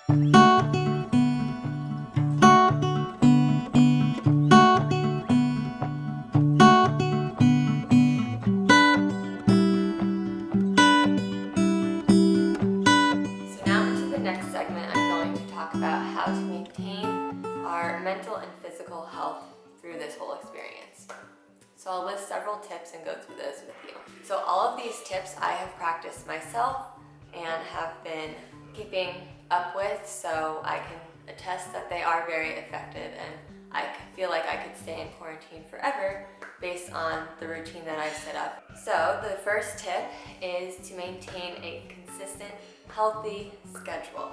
Next segment, I'm going to talk about how to maintain our mental and physical health through this whole experience. So I'll list several tips and go through those with you. So all of these tips I have practiced myself and have been keeping up with, so I can attest that they are very effective, and I feel like I could stay in quarantine forever based on the routine that I've set up. So the first tip is to maintain a consistent, healthy schedule.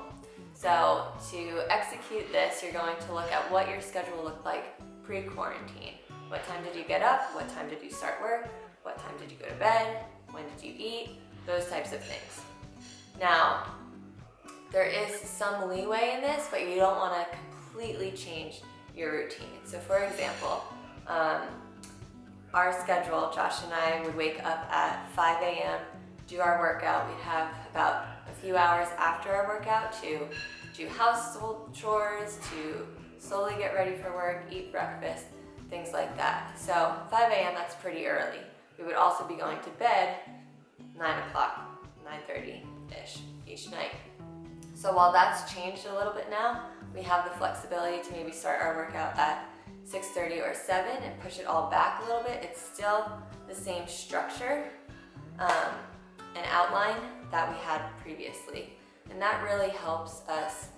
So to execute this, you're going to look at what your schedule looked like pre-quarantine. What time did you get up? What time did you start work? What time did you go to bed? When did you eat? Those types of things. Now, there is some leeway in this, but you don't want to completely change your routine. So for example, our schedule, Josh and I would wake up at 5 a.m., do our workout. We'd have about a few hours after our workout to do household chores, to slowly get ready for work, eat breakfast, things like that. So 5 a.m., that's pretty early. We would also be going to bed 9 o'clock, 9:30-ish each night. So while that's changed a little bit now, we have the flexibility to maybe start our workout at 6:30 or 7 and push it all back a little bit. It's still the same structure and outline that we had previously. And that really helps us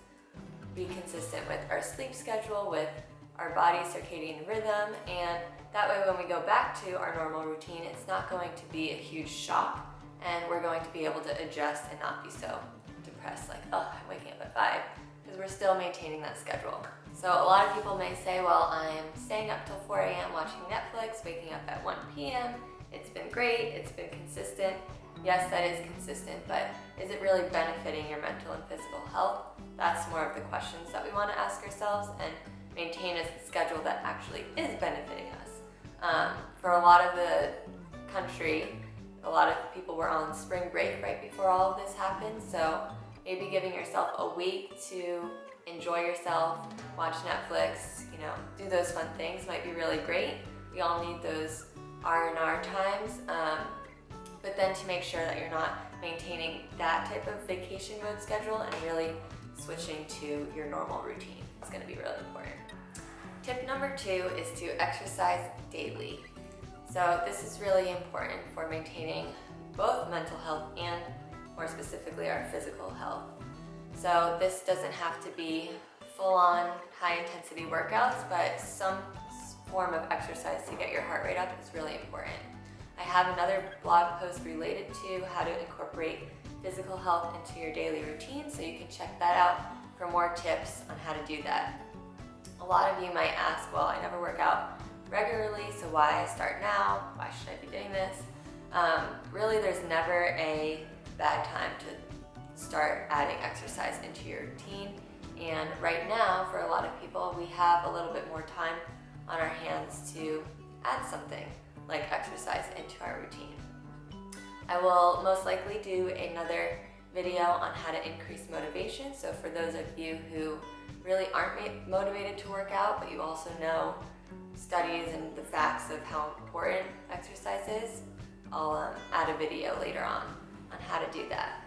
be consistent with our sleep schedule, with our body's circadian rhythm, and that way when we go back to our normal routine, it's not going to be a huge shock, and we're going to be able to adjust and not be so depressed, like, oh, I'm waking up at 5, because we're still maintaining that schedule. So a lot of people may say, well, I'm staying up till 4 a.m. watching Netflix, waking up at 1 p.m. It's been great, it's been consistent. Yes, that is consistent, but is it really benefiting your mental and physical health? That's more of the questions that we want to ask ourselves and maintain a schedule that actually is benefiting us. For a lot of the country, a lot of people were on spring break right before all of this happened, so maybe giving yourself a week to enjoy yourself, watch Netflix, do those fun things might be really great. We all need those R&R times, but then to make sure that you're not maintaining that type of vacation mode schedule and really switching to your normal routine. It's going to be really important. Tip number 2 is to exercise daily. So this is really important for maintaining both mental health and more specifically our physical health. So this doesn't have to be full-on high-intensity workouts, but some form of exercise to get your heart rate up is really important. I have another blog post related to how to incorporate physical health into your daily routine, so you can check that out for more tips on how to do that. A lot of you might ask, well, I never work out regularly, so why start now? Why should I be doing this? Really, there's never a bad time to start adding exercise into your routine. And right now, for a lot of people, we have a little bit more time on our hands to add something like exercise into our routine. I will most likely do another video on how to increase motivation. So for those of you who really aren't motivated to work out, but you also know studies and the facts of how important exercise is, I'll add a video later on how to do that.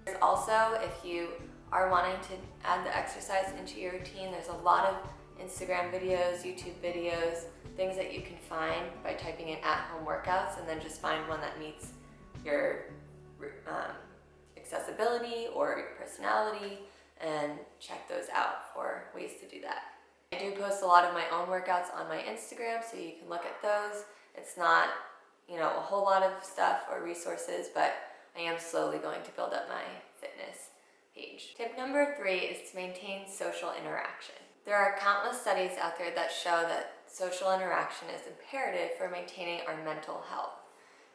There's also, if you are wanting to add the exercise into your routine, there's a lot of Instagram videos, YouTube videos, things that you can find by typing in at-home workouts, and then just find one that meets your accessibility or your personality and check those out for ways to do that. I do post a lot of my own workouts on my Instagram, so you can look at those. It's not, a whole lot of stuff or resources, but I am slowly going to build up my fitness page. Tip number 3 is to maintain social interaction. There are countless studies out there that show that social interaction is imperative for maintaining our mental health.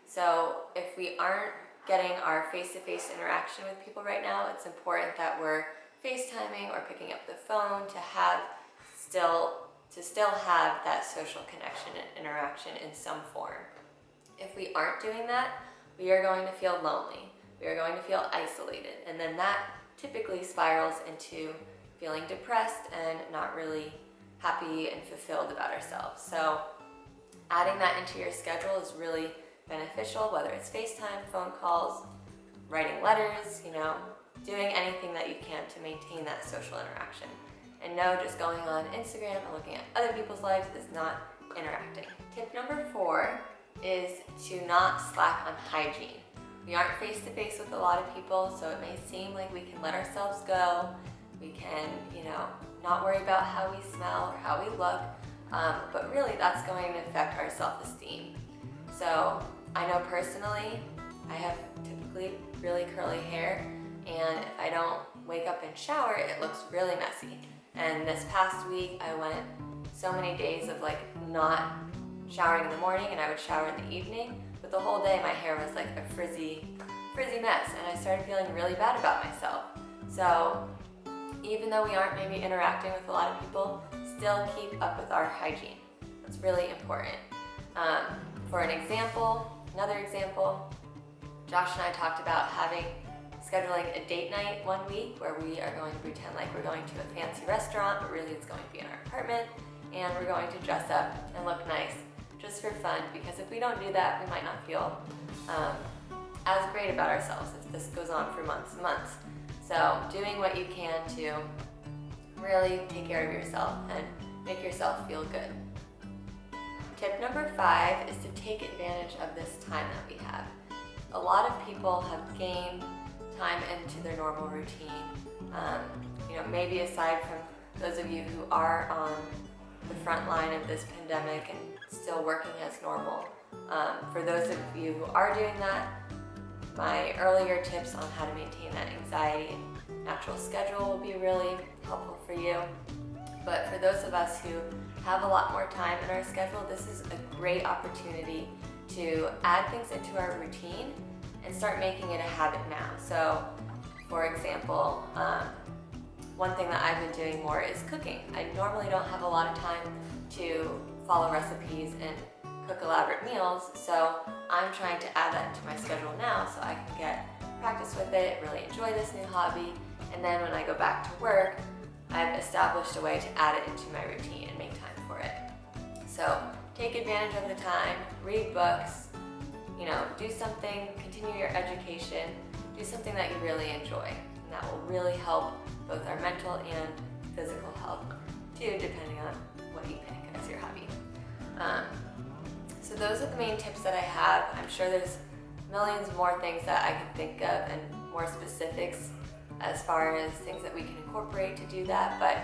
So if we aren't getting our face-to-face interaction with people right now, it's important that we're FaceTiming or picking up the phone to still have that social connection and interaction in some form. If we aren't doing that, we are going to feel lonely. We are going to feel isolated, and then that typically spirals into feeling depressed and not really happy and fulfilled about ourselves. So adding that into your schedule is really beneficial, whether it's FaceTime, phone calls, writing letters, doing anything that you can to maintain that social interaction. And no, just going on Instagram and looking at other people's lives is not interacting. Tip number 4 is to not slack on hygiene. We aren't face to face with a lot of people, so it may seem like we can let ourselves go. We can, not worry about how we smell or how we look, but really that's going to affect our self-esteem. So I know personally, I have typically really curly hair, and if I don't wake up and shower, it looks really messy. And this past week, I went so many days of not showering in the morning, and I would shower in the evening, but the whole day my hair was like a frizzy mess, and I started feeling really bad about myself. So even though we aren't maybe interacting with a lot of people, still keep up with our hygiene. That's really important. For another example, Josh and I talked about scheduling a date night one week where we are going to pretend like we're going to a fancy restaurant, but really it's going to be in our apartment, and we're going to dress up and look nice just for fun, because if we don't do that, we might not feel as great about ourselves if this goes on for months and months. So doing what you can to really take care of yourself and make yourself feel good. Tip number 5 is to take advantage of this time that we have. A lot of people have gained time into their normal routine. Maybe aside from those of you who are on the front line of this pandemic and still working as normal. For those of you who are doing that, my earlier tips on how to maintain that anxiety and natural schedule will be really helpful for you. But for those of us who have a lot more time in our schedule, this is a great opportunity to add things into our routine and start making it a habit now. So, for example, one thing that I've been doing more is cooking. I normally don't have a lot of time to follow recipes and cook elaborate meals, so I'm trying to add that into my schedule now so I can get practice with it, really enjoy this new hobby, and then when I go back to work, I've established a way to add it into my routine and make time for it. So take advantage of the time, read books, do something, continue your education, do something that you really enjoy, and that will really help both our mental and physical health too, depending on what you pick as your hobby. So those are the main tips that I have. I'm sure there's millions more things that I can think of and more specifics as far as things that we can incorporate to do that, but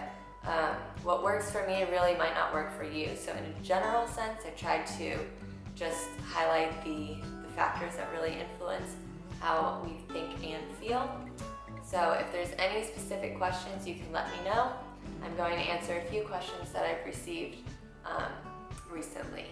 what works for me really might not work for you. So in a general sense, I tried to just highlight the factors that really influence how we think and feel. So if there's any specific questions, you can let me know. I'm going to answer a few questions that I've received recently.